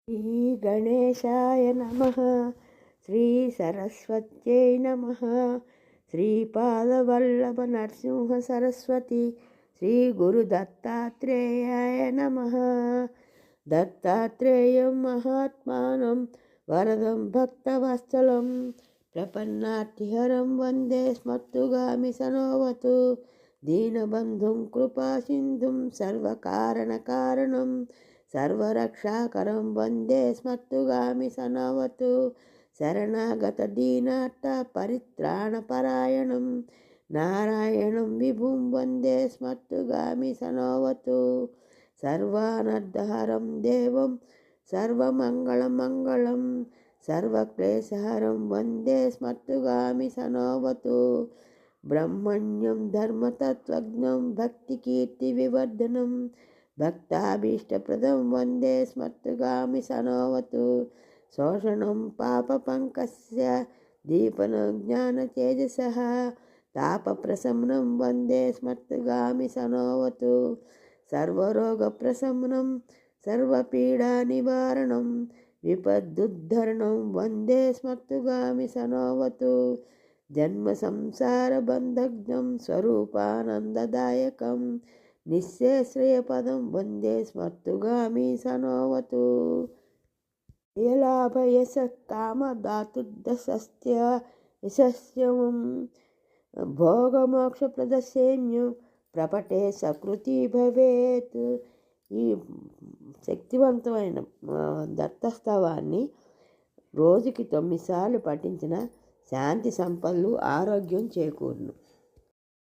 శ్రీ గణేశాయ నమః. శ్రీ సరస్వత్యై నమః. శ్రీపాదవల్లభ నరసింహ సరస్వతి. శ్రీ గురు దత్తాత్రేయాయ నమః. దత్తాత్రేయం మహాత్మానం వరదం భక్తవత్సలం ప్రపన్నార్తిహరం వందే స్మర్తుగామి సనోవతు. దీనబంధుం కృపాసింధుం సర్వకారణకారణం సర్వరక్షాకరం వందే స్మర్తుగామి సనోవతు. శరణాగత దీనార్త పరిత్రాణపరాయణం నారాయణం విభుం వందే స్మర్తుగామి సనోవతు. సర్వానర్ధహరం దేవం సర్వమంగళమంగళం సర్వక్లేశహరం వందే స్మర్తుగామి సనోవతు. బ్రహ్మణ్యం ధర్మతత్వజ్ఞం భక్తికీర్తివివర్ధనం భక్తాభీష్టప్రదం వందే స్మర్తుగామి సనోవతు. శోషణం పాపపంకస్య దీపనం జ్ఞానతేజసః తాపప్రశమనం వందే స్మర్తుగామి సనోవతు. సర్వరోగప్రశమనం సర్వపీడానివారణం విపద్దుద్ధరణం వందే స్మర్తుగామి సనోవతు. జన్మ సంసారబంధగ్నం స్వరూపానందదాయకం నిశ్చేశ్రయపదం వందే స్మర్తుగామి సనోవతు. యలాభయస కామధాతుర్దశస్య యశస్యం భోగమోక్షప్రదసేమ్యం ప్రపటే సకృతి భవేత్. ఈ శక్తివంతమైన దత్తస్తవాన్ని రోజుకి 9 సార్లు పఠించిన శాంతి సంపదలు ఆరోగ్యం చేకూరును.